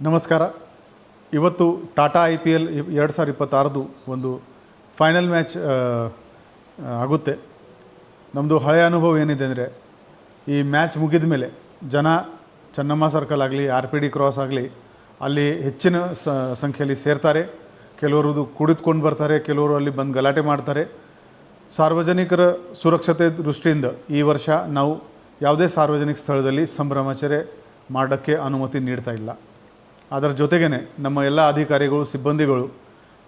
ನಮಸ್ಕಾರ. ಇವತ್ತು ಟಾಟಾ IPL 2026 ಒಂದು ಫೈನಲ್ ಮ್ಯಾಚ್ ಆಗುತ್ತೆ. ನಮ್ಮದು ಹಳೆಯ ಅನುಭವ ಏನಿದೆ ಅಂದರೆ, ಈ ಮ್ಯಾಚ್ ಮುಗಿದ ಮೇಲೆ ಜನ ಚೆನ್ನಮ್ಮ ಸರ್ಕಲ್ ಆಗಲಿ RPD ಕ್ರಾಸ್ ಆಗಲಿ ಅಲ್ಲಿ ಹೆಚ್ಚಿನ ಸಂಖ್ಯೆಯಲ್ಲಿ ಸೇರ್ತಾರೆ. ಕೆಲವರು ಕುಡಿದುಕೊಂಡು ಬರ್ತಾರೆ, ಕೆಲವರು ಅಲ್ಲಿ ಬಂದು ಗಲಾಟೆ ಮಾಡ್ತಾರೆ. ಸಾರ್ವಜನಿಕರ ಸುರಕ್ಷತೆ ದೃಷ್ಟಿಯಿಂದ ಈ ವರ್ಷ ನಾವು ಯಾವುದೇ ಸಾರ್ವಜನಿಕ ಸ್ಥಳದಲ್ಲಿ ಸಂಭ್ರಮಾಚರಣೆ ಮಾಡೋಕ್ಕೆ ಅನುಮತಿ ನೀಡ್ತಾ ಇಲ್ಲ. ಅದರ ಜೊತೆಗೇ ನಮ್ಮ ಎಲ್ಲ ಅಧಿಕಾರಿಗಳು, ಸಿಬ್ಬಂದಿಗಳು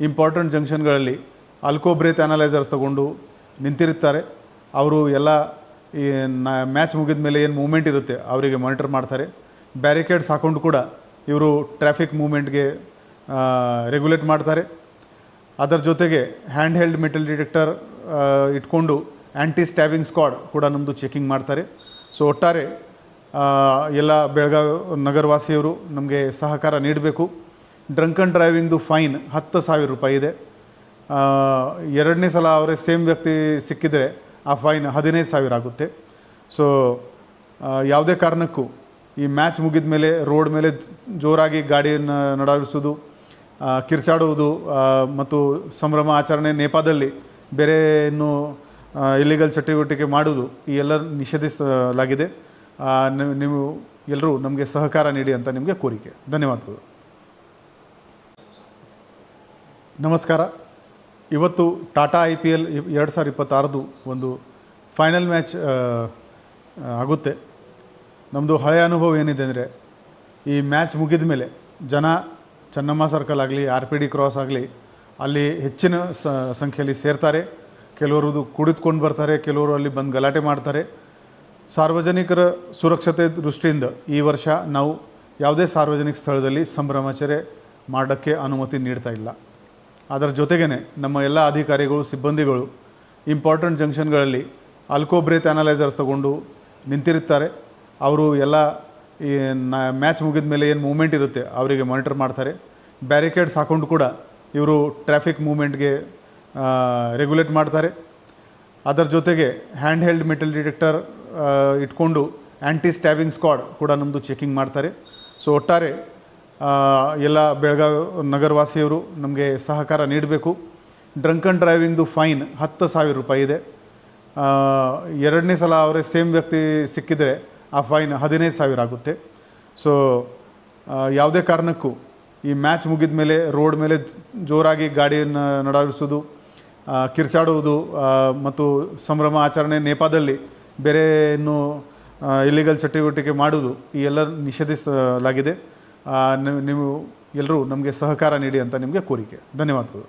ಇಂಪಾರ್ಟೆಂಟ್ ಜಂಕ್ಷನ್ಗಳಲ್ಲಿ ಆಲ್ಕೋ ಬ್ರೇತ್ ಅನಲೈಸರ್ಸ್ ತಗೊಂಡು ನಿಂತಿರುತ್ತಾರೆ. ಅವರು ಎಲ್ಲ ಈ ಮ್ಯಾಚ್ ಮುಗಿದ ಮೇಲೆ ಏನು ಮೂವ್ಮೆಂಟ್ ಇರುತ್ತೆ ಅವರಿಗೆ ಮಾನಿಟರ್ ಮಾಡ್ತಾರೆ. ಬ್ಯಾರಿಕೇಡ್ಸ್ ಹಾಕೊಂಡು ಕೂಡ ಇವರು ಟ್ರಾಫಿಕ್ ಮೂವ್ಮೆಂಟ್ಗೆ ರೆಗ್ಯುಲೇಟ್ ಮಾಡ್ತಾರೆ. ಅದರ ಜೊತೆಗೆ ಹ್ಯಾಂಡ್ ಹೆಲ್ಡ್ ಮೆಟಲ್ ಡಿಟೆಕ್ಟರ್ ಇಟ್ಕೊಂಡು ಆ್ಯಂಟಿ ಸ್ಟ್ಯಾಬಿಂಗ್ ಸ್ಕ್ವಾಡ್ ಕೂಡ ನಮ್ಮದು ಚೆಕಿಂಗ್ ಮಾಡ್ತಾರೆ. ಸೊ ಒಟ್ಟಾರೆ ಎಲ್ಲ ಬೆಳಗಾವಿ ನಗರವಾಸಿಯವರು ನಮಗೆ ಸಹಕಾರ ನೀಡಬೇಕು. ಡ್ರಂಕ್ ಆ್ಯಂಡ್ ಡ್ರೈವಿಂಗ್ದು ಫೈನ್ 10,000 ರೂಪಾಯಿ ಇದೆ. ಎರಡನೇ ಸಲ ಅವರೇ ಸೇಮ್ ವ್ಯಕ್ತಿ ಸಿಕ್ಕಿದರೆ ಆ ಫೈನ್ 15,000 ಆಗುತ್ತೆ. ಸೊ ಯಾವುದೇ ಕಾರಣಕ್ಕೂ ಈ ಮ್ಯಾಚ್ ಮುಗಿದ ಮೇಲೆ ರೋಡ್ ಮೇಲೆ ಜೋರಾಗಿ ಗಾಡಿಯನ್ನು ನಡಾಯಿಸೋದು, ಕಿರ್ಚಾಡುವುದು ಮತ್ತು ಸಂಭ್ರಮ ಆಚರಣೆ ನೆಪದಲ್ಲಿ ಬೇರೆ ಇನ್ನೂ ಇಲ್ಲಿಗಲ್ ಚಟುವಟಿಕೆ ಮಾಡುವುದು ಈ ಎಲ್ಲ ನಿಷೇಧಿಸಲಾಗಿದೆ. ನೀವು ಎಲ್ಲರೂ ನಮಗೆ ಸಹಕಾರ ನೀಡಿ ಅಂತ ನಿಮಗೆ ಕೋರಿಕೆ. ಧನ್ಯವಾದಗಳು. ನಮಸ್ಕಾರ. ಇವತ್ತು ಟಾಟಾ IPL 2026 ಒಂದು ಫೈನಲ್ ಮ್ಯಾಚ್ ಆಗುತ್ತೆ. ನಮ್ಮದು ಹಳೆಯ ಅನುಭವ ಏನಿದೆ ಅಂದರೆ, ಈ ಮ್ಯಾಚ್ ಮುಗಿದ ಮೇಲೆ ಜನ ಚೆನ್ನಮ್ಮ ಸರ್ಕಲ್ ಆಗಲಿ RPD ಕ್ರಾಸ್ ಆಗಲಿ ಅಲ್ಲಿ ಹೆಚ್ಚಿನ ಸಂಖ್ಯೆಯಲ್ಲಿ ಸೇರ್ತಾರೆ. ಕೆಲವರು ಕುಡಿದುಕೊಂಡು ಬರ್ತಾರೆ, ಕೆಲವರು ಅಲ್ಲಿ ಬಂದು ಗಲಾಟೆ ಮಾಡ್ತಾರೆ. ಸಾರ್ವಜನಿಕರ ಸುರಕ್ಷತೆ ದೃಷ್ಟಿಯಿಂದ ಈ ವರ್ಷ ನಾವು ಯಾವುದೇ ಸಾರ್ವಜನಿಕ ಸ್ಥಳದಲ್ಲಿ ಸಂಭ್ರಮಾಚರಣೆ ಮಾಡೋಕ್ಕೆ ಅನುಮತಿ ನೀಡ್ತಾ ಇಲ್ಲ. ಅದರ ಜೊತೆಗೇ ನಮ್ಮ ಎಲ್ಲ ಅಧಿಕಾರಿಗಳು, ಸಿಬ್ಬಂದಿಗಳು ಇಂಪಾರ್ಟೆಂಟ್ ಜಂಕ್ಷನ್ಗಳಲ್ಲಿ ಆಲ್ಕೋ ಬ್ರೇತ್ ಅನಲೈಸರ್ಸ್ ತಗೊಂಡು ನಿಂತಿರುತ್ತಾರೆ. ಅವರು ಎಲ್ಲ ಈ ಮ್ಯಾಚ್ ಮುಗಿದ ಮೇಲೆ ಏನು ಮೂವ್ಮೆಂಟ್ ಇರುತ್ತೆ ಅವರಿಗೆ ಮಾನಿಟರ್ ಮಾಡ್ತಾರೆ. ಬ್ಯಾರಿಕೇಡ್ಸ್ ಹಾಕೊಂಡು ಕೂಡ ಇವರು ಟ್ರಾಫಿಕ್ ಮೂವ್ಮೆಂಟ್ಗೆ ರೆಗ್ಯುಲೇಟ್ ಮಾಡ್ತಾರೆ. ಅದರ ಜೊತೆಗೆ ಹ್ಯಾಂಡ್ ಹೆಲ್ಡ್ ಮೆಟಲ್ ಡಿಟೆಕ್ಟರ್ ಇಟ್ಕೊಂಡು ಆ್ಯಂಟಿ ಸ್ಟ್ಯಾಬಿಂಗ್ ಸ್ಕ್ವಾಡ್ ಕೂಡ ನಮ್ಮದು ಚೆಕಿಂಗ್ ಮಾಡ್ತಾರೆ. ಸೊ ಒಟ್ಟಾರೆ ಎಲ್ಲ ಬೆಳಗಾವಿ ನಗರವಾಸಿಯವರು ನಮಗೆ ಸಹಕಾರ ನೀಡಬೇಕು. ಡ್ರಂಕ್ ಆ್ಯಂಡ್ ಡ್ರೈವಿಂಗ್ದು ಫೈನ್ 10,000 ರೂಪಾಯಿ ಇದೆ. ಎರಡನೇ ಸಲ ಅವರೇ ಸೇಮ್ ವ್ಯಕ್ತಿ ಸಿಕ್ಕಿದರೆ ಆ ಫೈನ್ 15,000 ಆಗುತ್ತೆ. ಸೊ ಯಾವುದೇ ಕಾರಣಕ್ಕೂ ಈ ಮ್ಯಾಚ್ ಮುಗಿದ ಮೇಲೆ ರೋಡ್ ಮೇಲೆ ಜೋರಾಗಿ ಗಾಡಿಯನ್ನು ನಡಾಯಿಸೋದು, ಕಿರ್ಚಾಡುವುದು ಮತ್ತು ಸಂಭ್ರಮ ಆಚರಣೆ ನೆಪದಲ್ಲಿ ಬೇರೆ ಇನ್ನೂ ಇಲ್ಲಿಗಲ್ ಚಟುವಟಿಕೆ ಮಾಡುವುದು ಈ ಎಲ್ಲ ನಿಷೇಧಿಸಲಾಗಿದೆ. ನೀವು ಎಲ್ಲರೂ ನಮಗೆ ಸಹಕಾರ ನೀಡಿ ಅಂತ ನಿಮಗೆ ಕೋರಿಕೆ. ಧನ್ಯವಾದಗಳು.